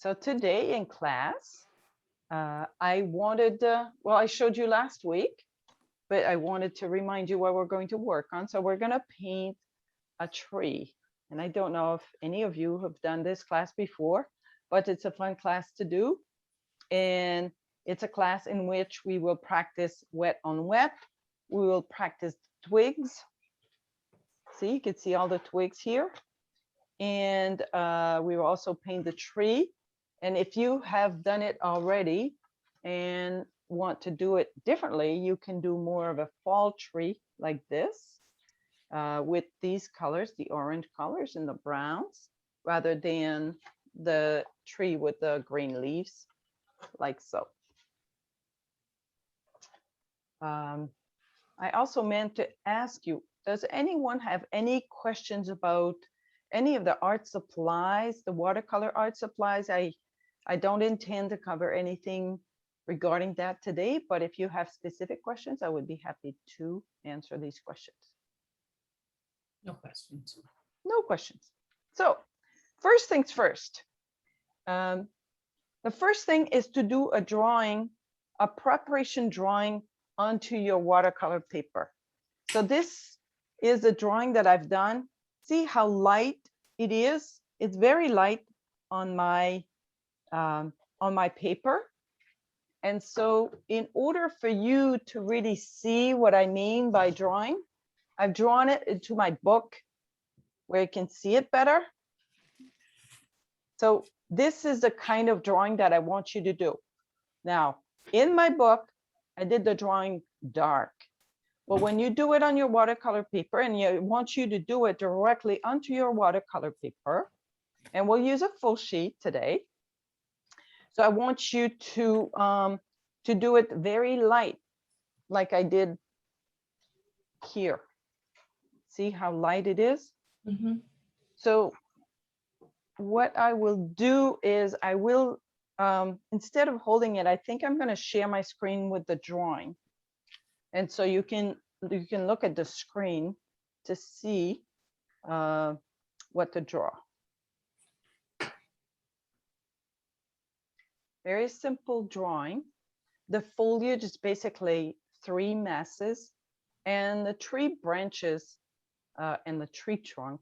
So today in class, I wanted, well, I showed you last week, but I wanted to remind you what we're going to work on. So we're going to paint a tree. And I don't know if any of you have done this class before, but it's a fun class to do. And it's a class in which we will practice wet on wet. We will practice twigs. See, you can see all the twigs here. And we will also paint the tree. And if you have done it already and want to do it differently, you can do more of a fall tree like this with these colors, the orange colors and the browns, rather than the tree with the green leaves, like so. I also meant to ask you, does anyone have any questions about any of the art supplies, the watercolor art supplies? I don't intend to cover anything regarding that today, but if you have specific questions, I would be happy to answer these questions. No questions. No questions. So first things first. The first thing is to do a drawing, a preparation drawing onto your watercolor paper. So this is a drawing that I've done. See how light it is? It's very light on my paper. And so in order for you to really see what I mean by drawing, I've drawn it into my book where you can see it better. So this is the kind of drawing that I want you to do. Now, in my book, I did the drawing dark. But when you do it on your watercolor paper, and I want you to do it directly onto your watercolor paper, and we'll use a full sheet today. So I want you to do it very light, like I did here. See how light it is? Mm-hmm. So what I will do is I will, instead of holding it, I think I'm going to share my screen with the drawing. And so you can look at the screen to see what to draw. Very simple drawing. The foliage is basically 3 masses, and the tree branches and the tree trunk,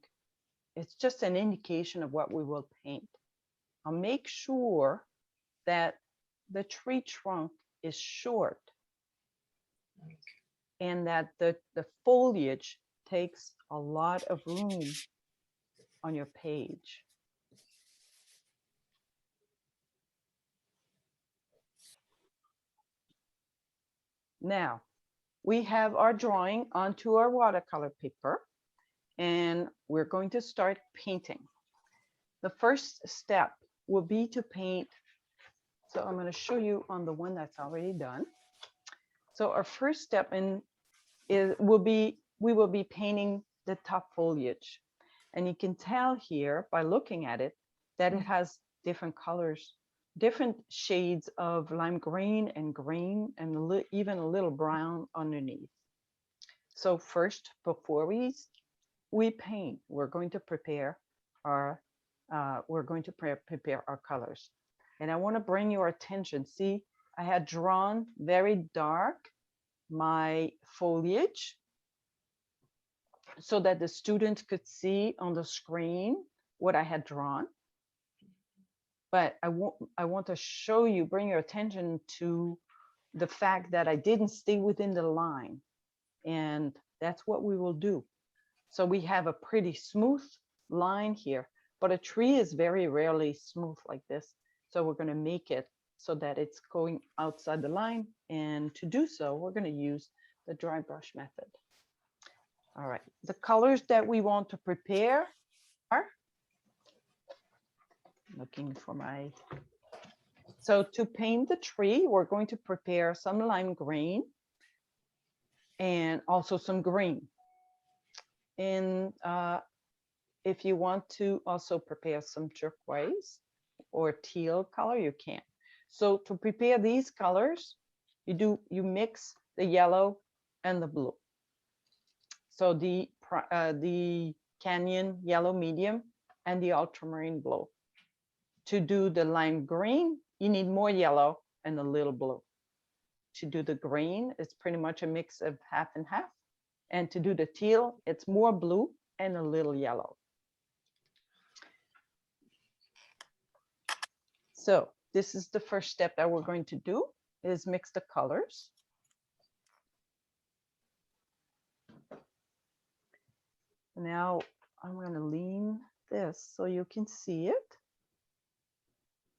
it's just an indication of what we will paint. I'll make sure that the tree trunk is short and that the foliage takes a lot of room on your page. Now, we have our drawing onto our watercolor paper, and we're going to start painting. The first step will be to paint. So I'm going to show you on the one that's already done. So our first step we will be painting the top foliage. And you can tell here by looking at it that it has different colors, different shades of lime green and even a little brown underneath. So first, before we paint, we're going to prepare our prepare our colors. And I want to bring your attention. See, I had drawn very dark my foliage so that the students could see on the screen what I had drawn. But I want to show you, bring your attention to the fact that I didn't stay within the line. And that's what we will do. So we have a pretty smooth line here, but a tree is very rarely smooth like this. So we're going to make it so that it's going outside the line. And to do so, we're going to use the dry brush method. All right, the colors that we want to prepare are, looking for my, so to paint the tree, we're going to prepare some lime green and also some green. And if you want to also prepare some turquoise or teal color, you can. So to prepare these colors, you mix the yellow and the blue. So the canyon yellow medium and the ultramarine blue. To do the lime green, you need more yellow and a little blue. To do the green, it's pretty much a mix of half and half. And to do the teal, it's more blue and a little yellow. So this is the first step that we're going to do, is mix the colors. Now I'm going to lean this so you can see it.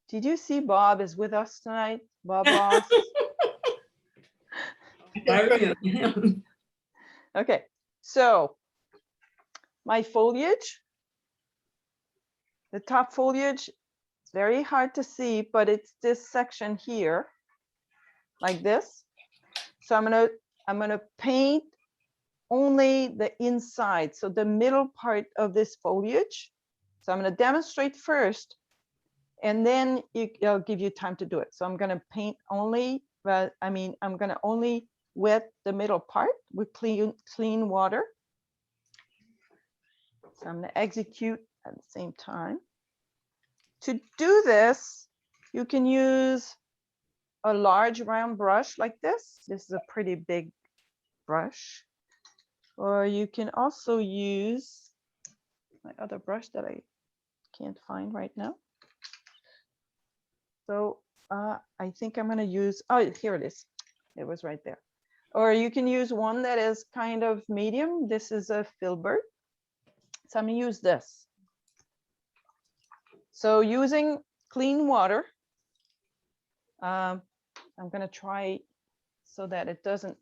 Did you see Bob is with us tonight? Bob Ross. Okay, so my foliage, the top foliage, it's very hard to see, but it's this section here, like this. So I'm gonna paint only the inside, so the middle part of this foliage. So I'm gonna demonstrate first, and then I'll give you time to do it. So I'm gonna paint only, I'm gonna only wet the middle part with clean water. So I'm gonna execute at the same time. To do this, you can use a large round brush like this. This is a pretty big brush. Or you can also use my other brush that I can't find right now. So I think I'm gonna use, oh, here it is. It was right there. Or you can use one that is kind of medium. This is a filbert. So I'm gonna use this. So using clean water, I'm gonna try so that it doesn't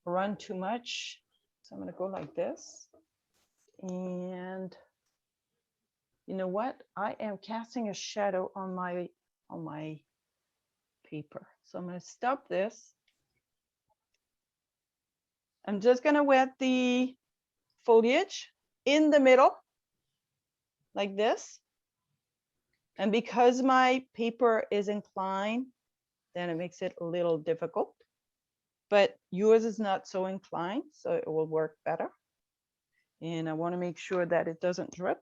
run too much. So I'm gonna go like this. And you know what? I am casting a shadow on my paper. So I'm gonna stop this. I'm just gonna wet the foliage in the middle, like this. And because my paper is inclined, then it makes it a little difficult. But yours is not so inclined, so it will work better. And I want to make sure that it doesn't drip.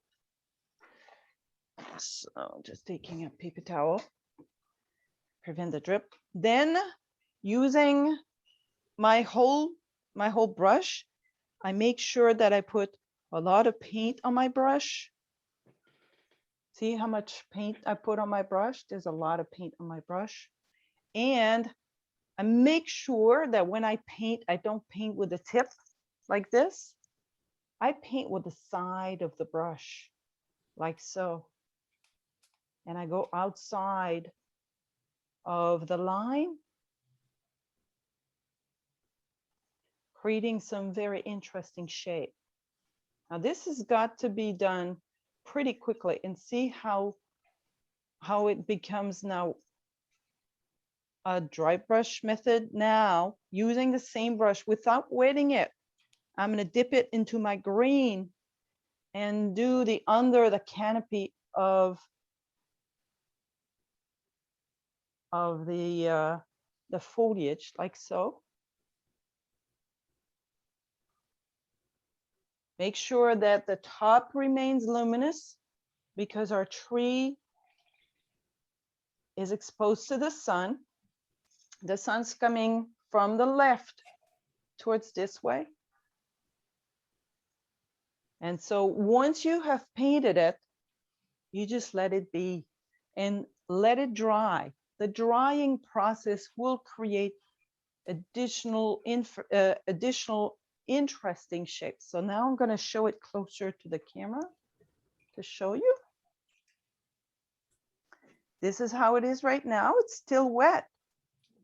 So just taking a paper towel, prevent the drip. Then using my whole brush, I make sure that I put a lot of paint on my brush. See how much paint I put on my brush? There's a lot of paint on my brush. And I make sure that when I paint, I don't paint with the tip like this. I paint with the side of the brush, like so. And I go outside of the line, creating some very interesting shape. Now this has got to be done pretty quickly, and see how it becomes now a dry brush method. Now using the same brush without wetting it, I'm going to dip it into my green and do the under the canopy of the foliage, like so. Make sure that the top remains luminous, because our tree is exposed to the sun. The sun's coming from the left towards this way. And so once you have painted it, you just let it be and let it dry. The drying process will create additional interesting shapes. So now I'm going to show it closer to the camera to show you. This is how it is right now. It's still wet,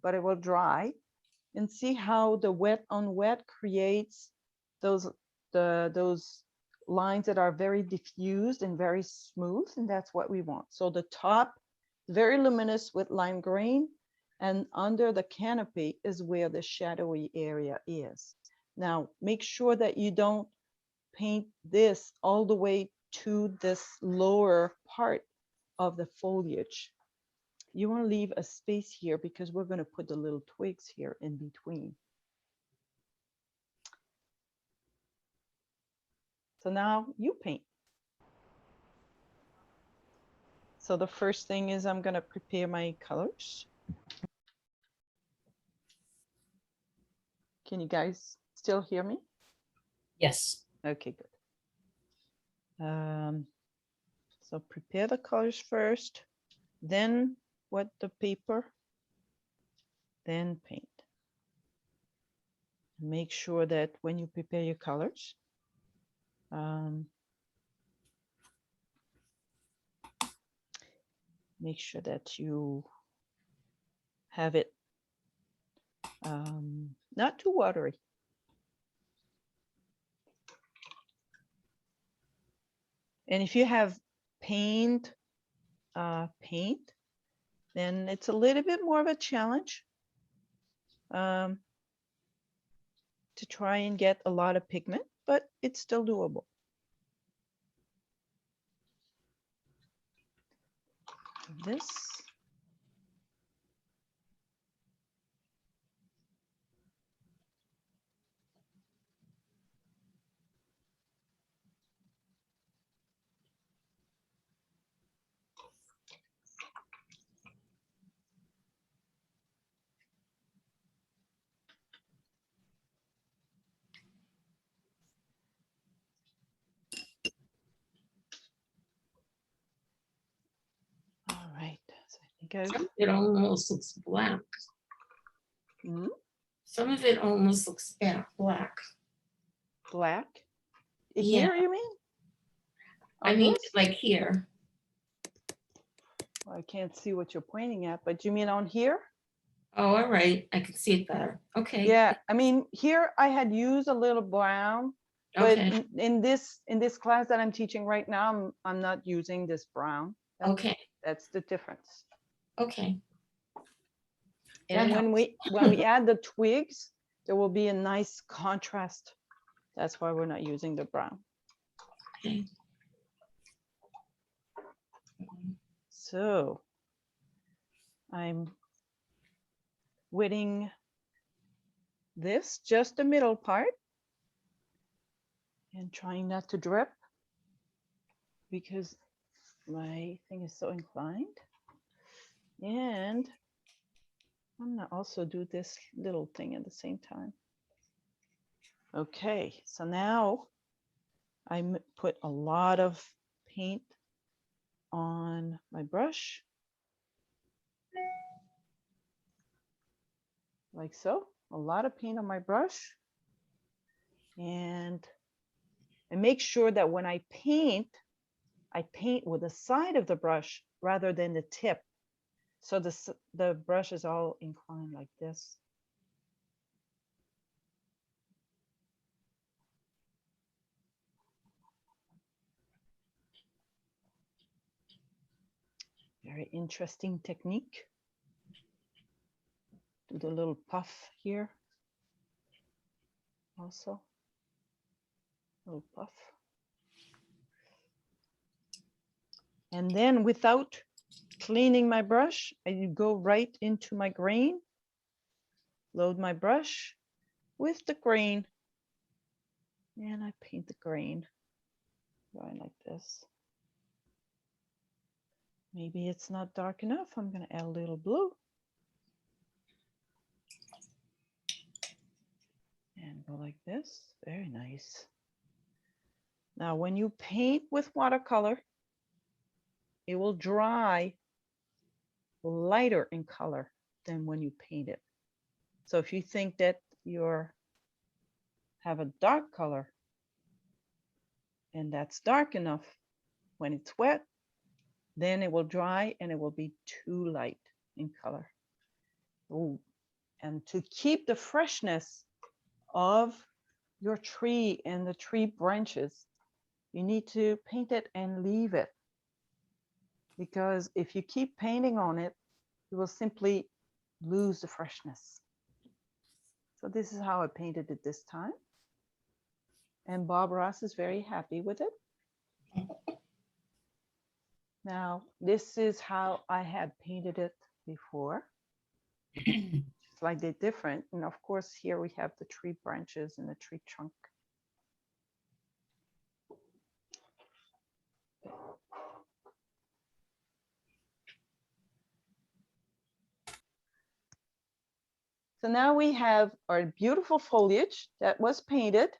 but it will dry. And see how the wet on wet creates those lines that are very diffused and very smooth, and that's what we want. So the top, very luminous with lime green, and under the canopy is where the shadowy area is. Now, make sure that you don't paint this all the way to this lower part of the foliage. You want to leave a space here because we're going to put the little twigs here in between. So now you paint. So the first thing is I'm gonna prepare my colors. Can you guys still hear me? Yes. Okay, good. So prepare the colors first, then wet the paper, then paint. Make sure that when you prepare your colors, make sure that you have it not too watery. And if you have paint, then it's a little bit more of a challenge to try and get a lot of pigment, but it's still doable. This. All right, so I think I've It almost looks black. Mhm. Some of it almost looks black. Black. Yeah. Here, you mean? I On mean, this? like here. I can't see what you're pointing at, but you mean on here? Oh, all right. I can see it better. Okay. Yeah, I mean, here I had used a little brown, but Okay. in this class that I'm teaching right now, I'm not using this brown. Okay. That's the difference. Okay. And That when we add the twigs, there will be a nice contrast. That's why we're not using the brown. Okay. So I'm wetting this, just the middle part, and trying not to drip because my thing is so inclined. And I'm gonna also do this little thing at the same time. Okay, so now I put a lot of paint on my brush, like so, a lot of paint on my brush. And make sure that when I paint with the side of the brush rather than the tip. So the brush is all inclined like this. Very interesting technique. Do the little puff here. Also, little puff. And then without cleaning my brush, I go right into my grain, load my brush with the grain, and I paint the grain going like this. Maybe it's not dark enough. I'm going to add a little blue. And go like this. Very nice. Now, when you paint with watercolor, it will dry lighter in color than when you paint it. So if you think that you have a dark color and that's dark enough, when it's wet, then it will dry and it will be too light in color. Ooh. And to keep the freshness of your tree and the tree branches, you need to paint it and leave it. Because if you keep painting on it, you will simply lose the freshness. So this is how I painted it this time. And Bob Ross is very happy with it. Now, this is how I had painted it before. Slightly different. And of course, here we have the tree branches and the tree trunk. So now we have our beautiful foliage that was painted.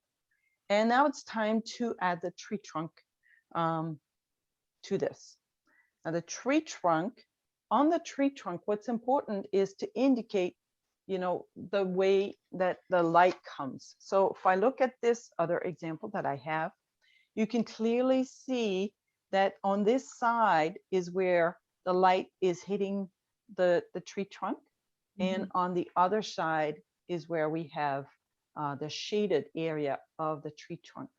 And now it's time to add the tree trunk to this. Now the tree trunk, on the tree trunk, what's important is to indicate, you know, the way that the light comes. So if I look at this other example that I have, you can clearly see that on this side is where the light is hitting the tree trunk. And on the other side is where we have the shaded area of the tree trunk.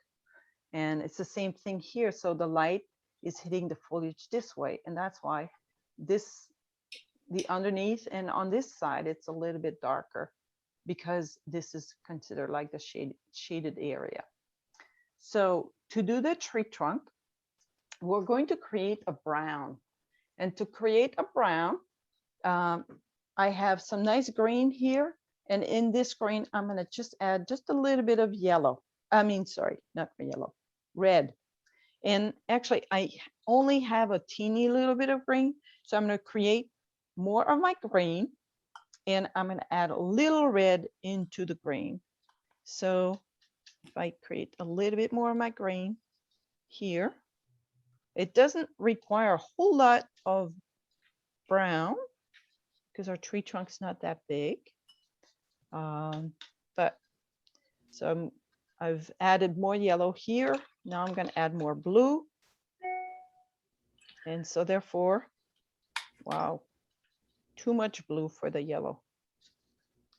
And it's the same thing here. So the light is hitting the foliage this way. And that's why the underneath and on this side, it's a little bit darker because this is considered like the shaded area. So to do the tree trunk, we're going to create a brown. And to create a brown, I have some nice green here. And in this green, I'm going to just add just a little bit of yellow. Sorry, not yellow, red. And actually, I only have a teeny little bit of green. So I'm going to create more of my green. And I'm going to add a little red into the green. So if I create a little bit more of my green here, it doesn't require a whole lot of brown because our tree trunk's not that big. But so I've added more yellow here. Now I'm going to add more blue. And so therefore, wow, too much blue for the yellow.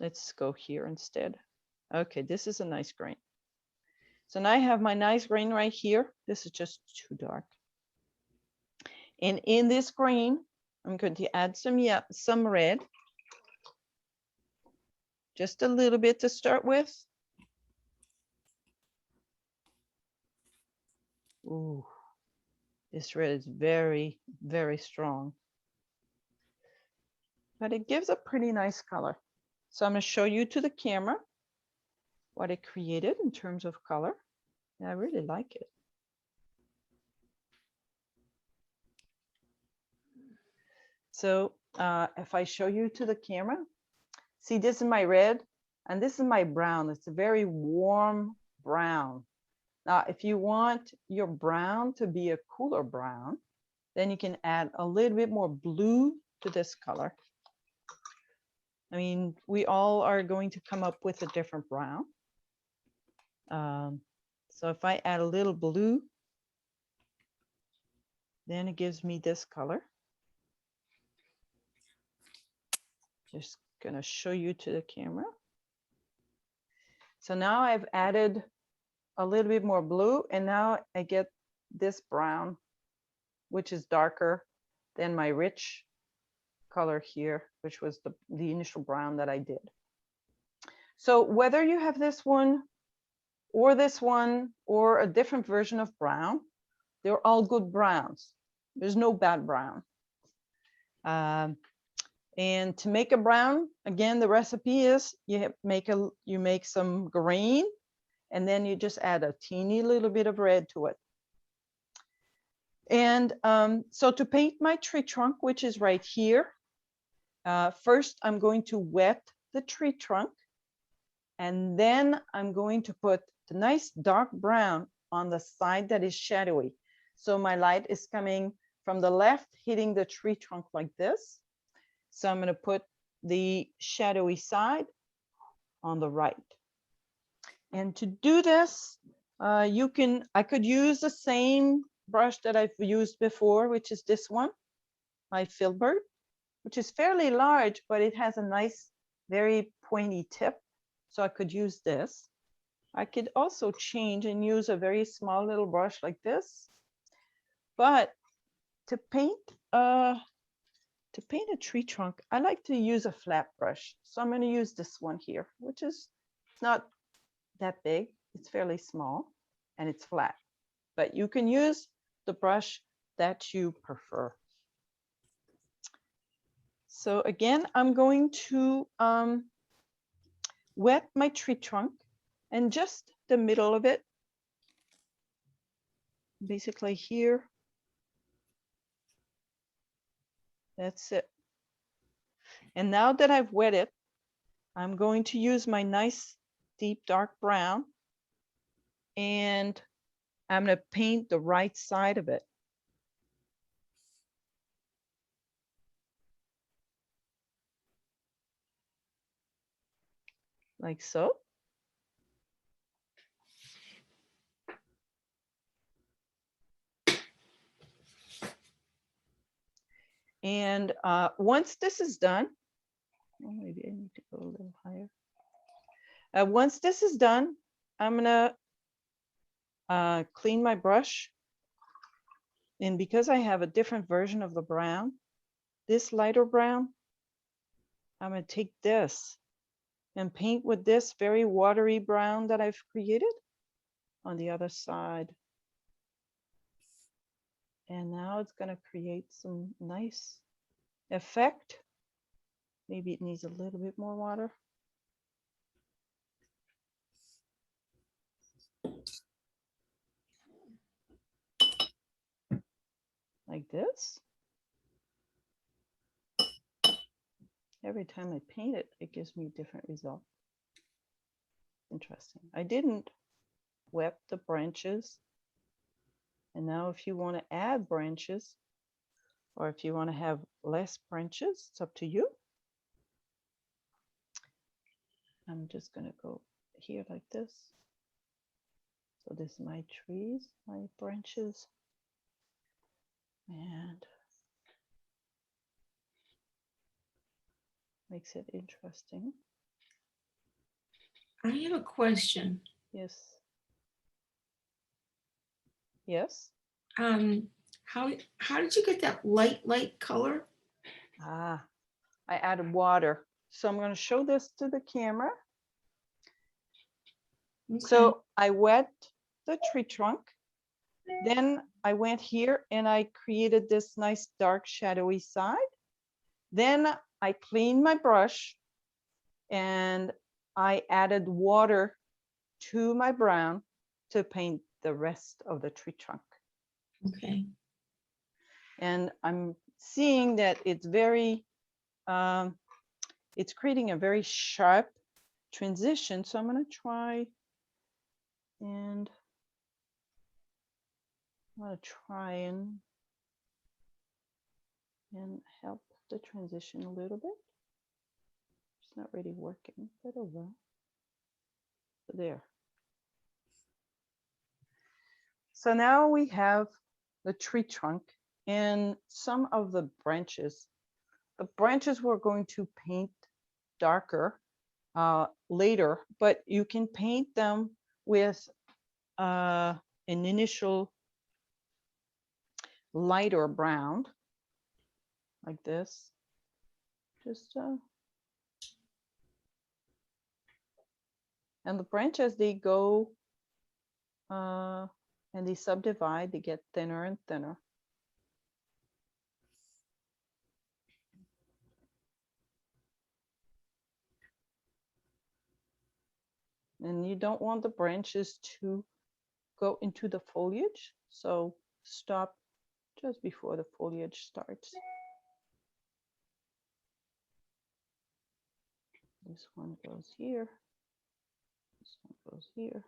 Let's go here instead. Okay, this is a nice green. So now I have my nice green right here. This is just too dark. And in this green, I'm going to add some red. Just a little bit to start with. Ooh, this red is very, very strong. But it gives a pretty nice color. So I'm going to show you to the camera what it created in terms of color. And I really like it. So if I show you to the camera, see, this is my red and this is my brown. It's a very warm brown. Now, if you want your brown to be a cooler brown, then you can add a little bit more blue to this color. I mean, we all are going to come up with a different brown. So if I add a little blue, then it gives me this color. Just gonna show you to the camera. So now I've added a little bit more blue and now I get this brown, which is darker than my rich color here, which was the initial brown that I did. So whether you have this one or a different version of brown, they're all good browns. There's no bad brown. And to make a brown, again, the recipe is you make some green and then you just add a teeny little bit of red to it. And so to paint my tree trunk, which is right here, first I'm going to wet the tree trunk and then I'm going to put the nice dark brown on the side that is shadowy. So my light is coming from the left, hitting the tree trunk like this. So I'm going to put the shadowy side on the right. And to do this, I could use the same brush that I've used before, which is this one, my Filbert, which is fairly large, but it has a nice, very pointy tip. So I could use this. I could also change and use a very small little brush like this. But to paint a tree trunk, I like to use a flat brush. So I'm going to use this one here, which is not that big. It's fairly small and it's flat. But you can use the brush that you prefer. So again, I'm going to wet my tree trunk and just the middle of it, basically here. That's it. And now that I've wet it, I'm going to use my nice deep dark brown, and I'm going to paint the right side of it. Like so. And once this is done, oh, maybe I need to go a little higher. Once this is done, I'm gonna clean my brush. And because I have a different version of the brown, this lighter brown, I'm gonna take this and paint with this very watery brown that I've created on the other side. And now it's gonna create some nice effect. Maybe it needs a little bit more water. Like this. Every time I paint it, it gives me a different result. Interesting. I didn't wet the branches. And now if you want to add branches, or if you want to have less branches, it's up to you. I'm just going to go here like this. So this is my trees, my branches. And makes it interesting. I have a question. Yes. Yes. How did you get that light color? I added water. So I'm going to show this to the camera. Okay. So I wet the tree trunk. Then I went here and I created this nice dark shadowy side. Then I cleaned my brush and I added water to my brown to paint the rest of the tree trunk. Okay. And I'm seeing that it's very, it's creating a very sharp transition. So I'm going to try and help the transition a little bit. It's not really working, but oh well. There. So now we have the tree trunk and some of the branches. The branches we're going to paint darker later, but you can paint them with an initial lighter brown like this. Just and the branches, they go and they subdivide, they get thinner and thinner. And you don't want the branches to go into the foliage, so stop just before the foliage starts. This one goes here. This one goes here.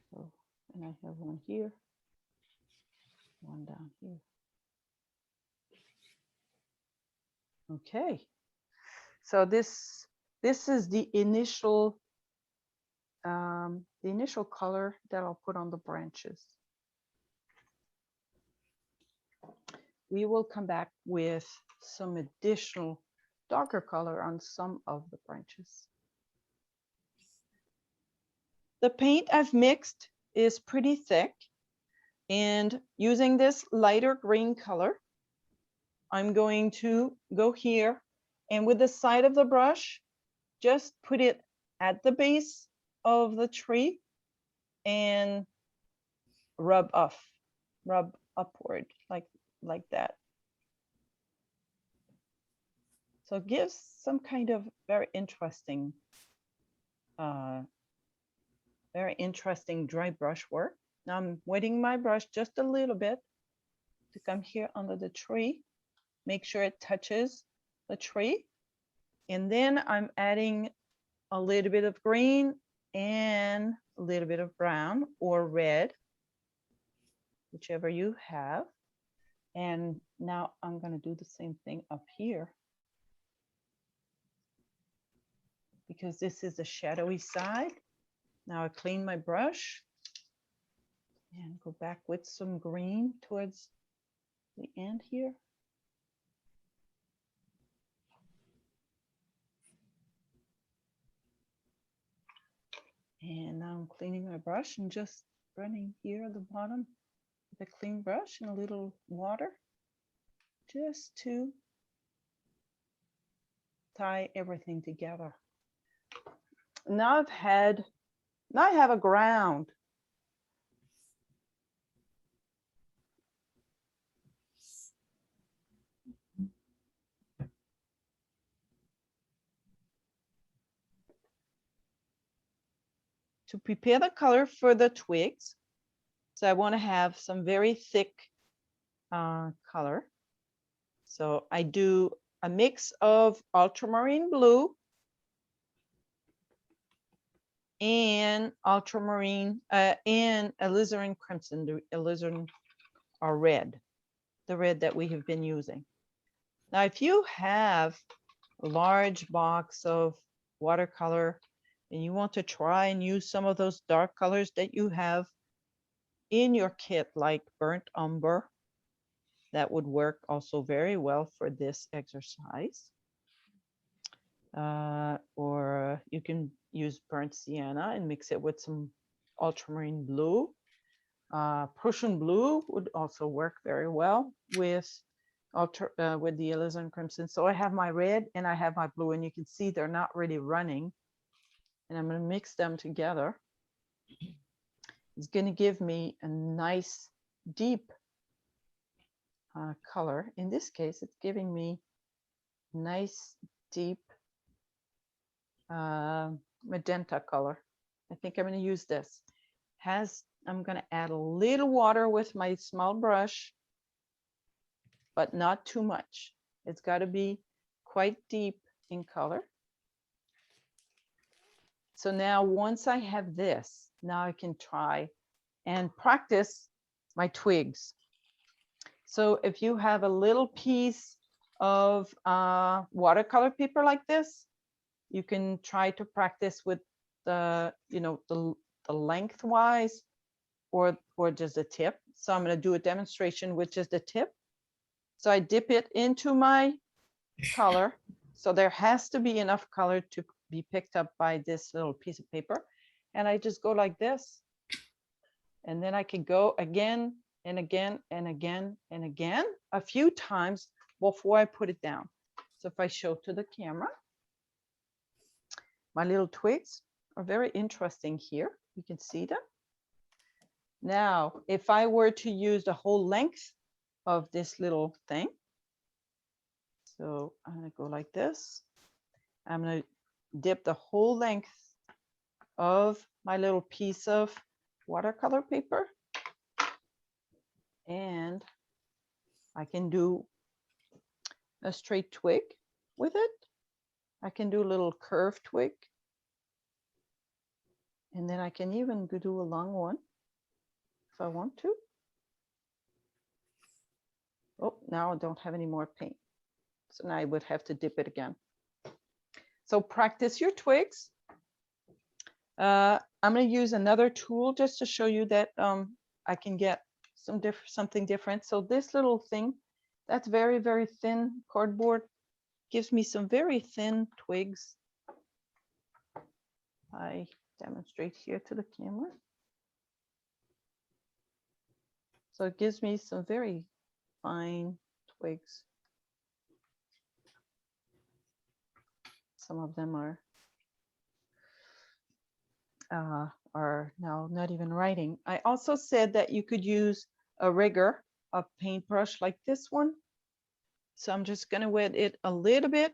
So, and I have one here, one down here. Okay. So this is the initial color that I'll put on the branches. We will come back with some additional darker color on some of the branches. The paint I've mixed is pretty thick, and using this lighter green color, I'm going to go here and with the side of the brush, just put it at the base of the tree and rub upward like that. So it gives some kind of very interesting dry brush work. Now I'm wetting my brush just a little bit to come here under the tree make sure it touches the tree. And then I'm adding a little bit of green and a little bit of brown or red, whichever you have. And now I'm going to do the same thing up here, because this is the shadowy side. Now I clean my brush and go back with some green towards the end here. And now I'm cleaning my brush and just running here at the bottom with a clean brush and a little water, just to tie everything together. Now I have a ground. To prepare the color for the twigs, so I want to have some very thick color. So I do a mix of ultramarine blue and ultramarine and alizarin crimson, the alizarin or red, the red that we have been using. Now, if you have a large box of watercolor and you want to try and use some of those dark colors that you have in your kit, like burnt umber, that would work also very well for this exercise. Or you can use burnt sienna and mix it with some ultramarine blue. Prussian blue would also work very well with the alizarin crimson. So I have my red and I have my blue, and you can see they're not really running. And I'm going to mix them together. It's going to give me a nice deep color. In this case, it's giving me nice deep magenta color. I think I'm going to use this. I'm going to add a little water with my small brush, but not too much. It's got to be quite deep in color. So now once I have this, now I can try and practice my twigs. So if you have a little piece of watercolor paper like this, you can try to practice with the, the lengthwise or just the tip. So I'm going to do a demonstration with just the tip. So I dip it into my color. So there has to be enough color to be picked up by this little piece of paper. And I just go like this. And then I can go again and again and again and again a few times before I put it down. So if I show to the camera, my little twigs are very interesting here. You can see them. Now, if I were to use the whole length of this little thing, so I'm going to go like this. I'm going to dip the whole length of my little piece of watercolor paper. And I can do a straight twig with it. I can do a little curved twig. And then I can even do a long one if I want to. Oh, now I don't have any more paint. So now I would have to dip it again. So practice your twigs. I'm going to use another tool just to show you that I can get something different. So this little thing, that's very, very thin cardboard, gives me some very thin twigs. I demonstrate here to the camera. So it gives me some very fine twigs. Some of them are now not even writing. I also said that you could use a rigger, a paintbrush like this one. So I'm just going to wet it a little bit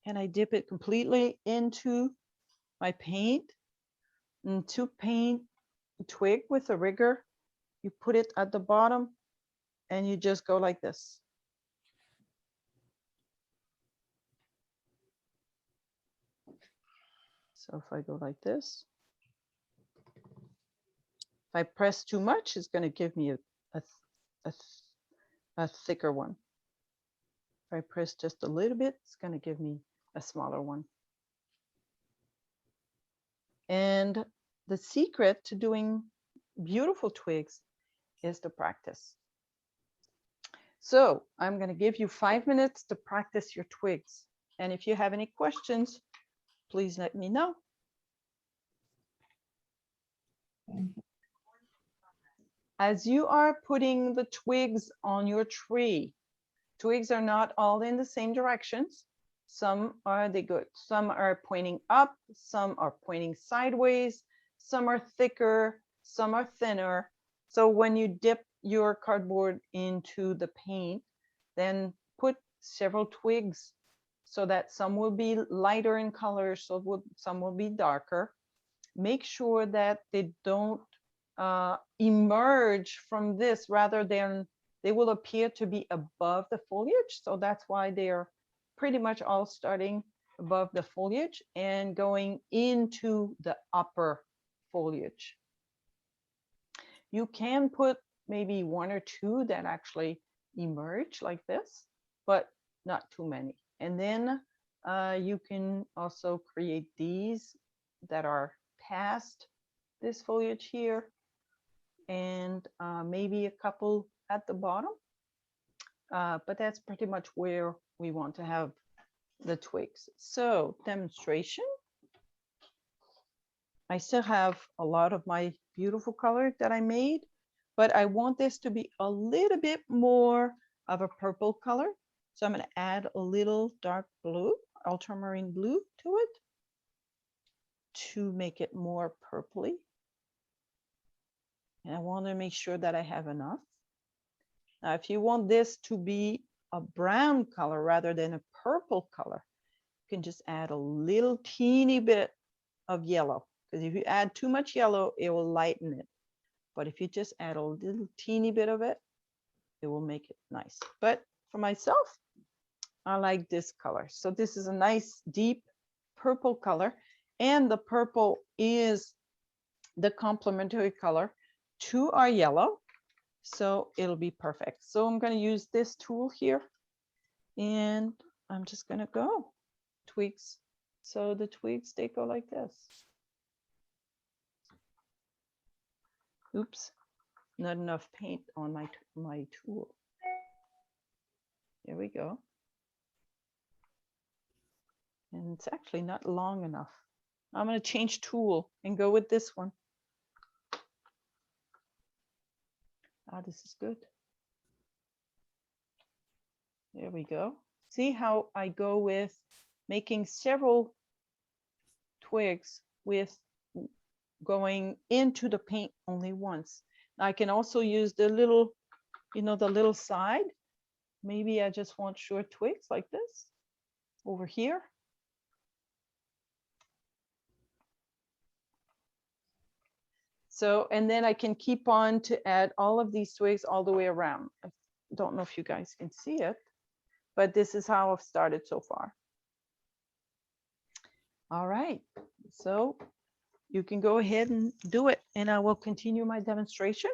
and I dip it completely into my paint. And to paint a twig with a rigger, you put it at the bottom and you just go like this. So if I go like this, if I press too much, it's going to give me a thicker one. If I press just a little bit, it's going to give me a smaller one. And the secret to doing beautiful twigs is to practice. So I'm going to give you 5 minutes to practice your twigs. And if you have any questions, please let me know. As you are putting the twigs on your tree, twigs are not all in the same directions. Some are some are pointing up, some are pointing sideways, some are thicker, some are thinner. So when you dip your cardboard into the paint, then put several twigs so that some will be lighter in color, so some will be darker. Make sure that they don't emerge from this, rather than they will appear to be above the foliage. So that's why they're pretty much all starting above the foliage and going into the upper foliage. You can put maybe 1 or 2 that actually emerge like this, but not too many. And then you can also create these that are past this foliage here, and maybe a couple at the bottom. But that's pretty much where we want to have the twigs. So demonstration. I still have a lot of my beautiful color that I made, but I want this to be a little bit more of a purple color. So I'm going to add a little dark blue, ultramarine blue to it to make it more purpley. And I want to make sure that I have enough. Now, if you want this to be a brown color rather than a purple color, you can just add a little teeny bit of yellow, because if you add too much yellow, it will lighten it. But if you just add a little teeny bit of it, it will make it nice. But for myself, I like this color. So this is a nice deep purple color, and the purple is the complementary color to our yellow. So it'll be perfect. So I'm going to use this tool here, and I'm just going to go twigs. So the twigs, they go like this. Oops, not enough paint on my tool. There we go. And it's actually not long enough. I'm going to change tool and go with this one. Ah, this is good. There we go. See how I go with making several twigs with going into the paint only once. I can also use the little, the little side. Maybe I just want short twigs like this over here. So, and then I can keep on to add all of these twigs all the way around. I don't know if you guys can see it, but this is how I've started so far. All right, so you can go ahead and do it, and I will continue my demonstration.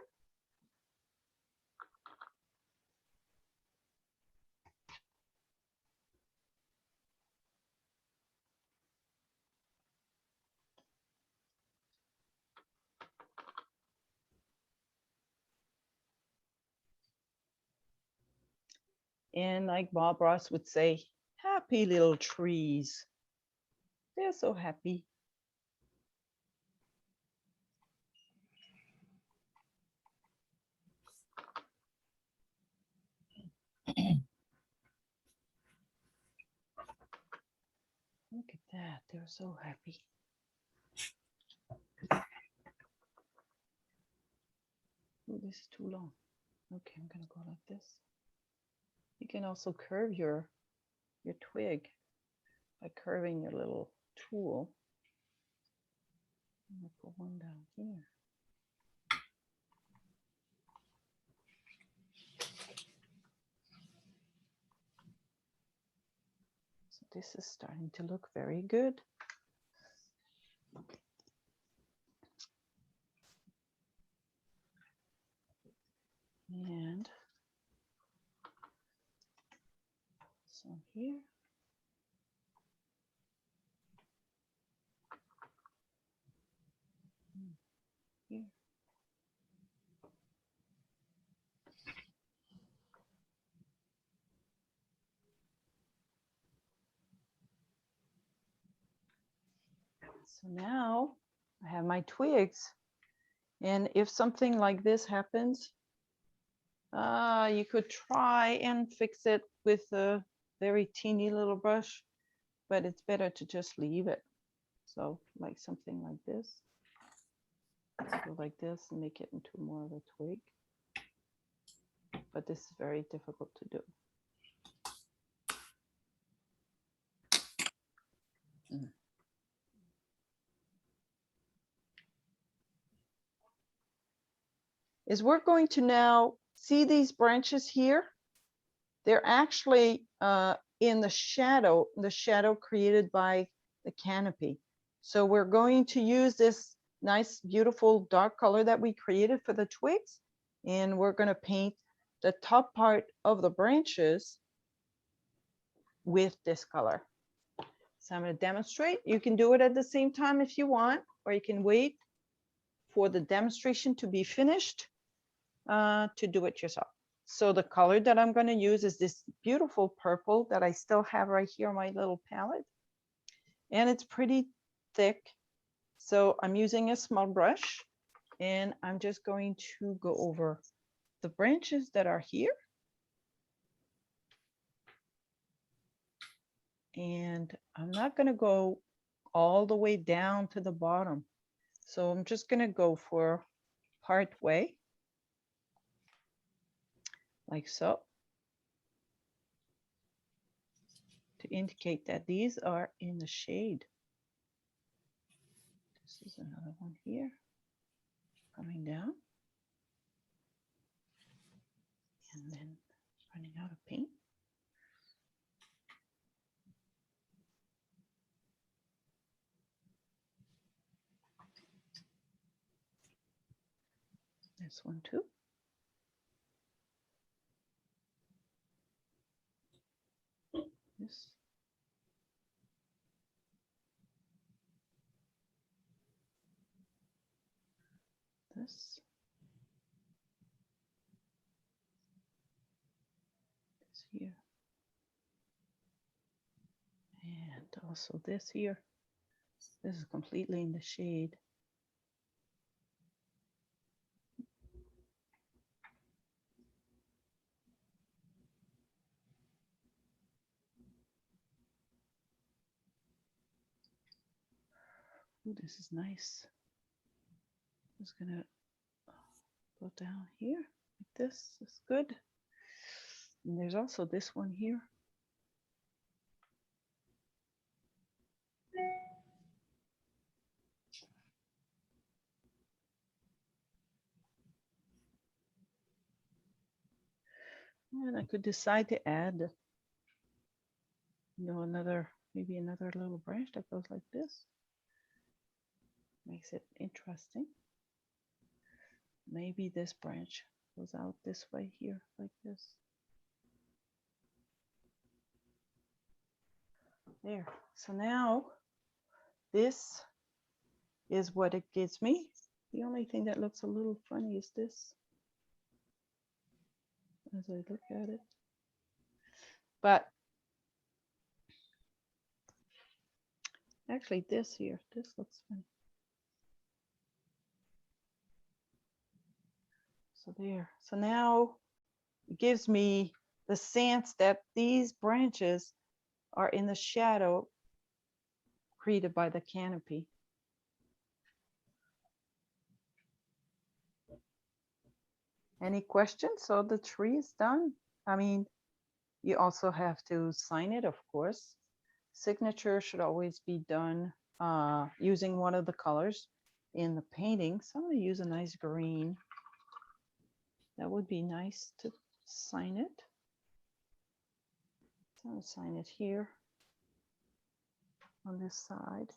And like Bob Ross would say, happy little trees. They're so happy. Look at that, they're so happy. Oh, this is too long. Okay, I'm gonna go like this. You can also curve your twig by curving your little tool. I'm gonna put one down here. So this is starting to look very good. And so here. Here. So now I have my twigs. And if something like this happens, you could try and fix it with a very teeny little brush, but it's better to just leave it. So like something like this. Let's go like this and make it into more of a twig. But this is very difficult to do. Is we're going to now see these branches here. They're actually in the shadow created by the canopy. So we're going to use this nice, beautiful dark color that we created for the twigs. And we're going to paint the top part of the branches with this color. So I'm going to demonstrate. You can do it at the same time if you want, or you can wait for the demonstration to be finished to do it yourself. So the color that I'm going to use is this beautiful purple that I still have right here on my little palette. And it's pretty thick. So I'm using a small brush and I'm just going to go over the branches that are here. And I'm not going to go all the way down to the bottom. So I'm just going to go for part way, like so, to indicate that these are in the shade. This is another one here, coming down. And then running out of paint. This one too. This. This. This here. And also this here. This is completely in the shade. Ooh, this is nice. Just gonna go down here like this. Is good. And there's also this one here. And I could decide to add, another, maybe another little branch that goes like this. Makes it interesting. Maybe this branch goes out this way here, like this. There. So now this is what it gives me. The only thing that looks a little funny is this, as I look at it. But actually this here, this looks funny. So there. So now it gives me the sense that these branches are in the shadow created by the canopy. Any questions? So the tree is done. I mean, you also have to sign it, of course. Signature should always be done using one of the colors in the painting. So I'm going to use a nice green. That would be nice to sign it. So I'm going to sign it here on this side.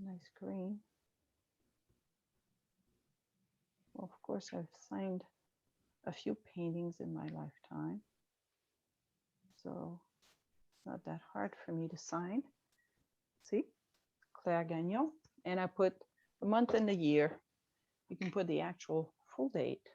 Nice green. Well, of course, I've signed a few paintings in my lifetime, so it's not that hard for me to sign. See, Claire Gagnon, and I put the month and the year. You can put the actual full date.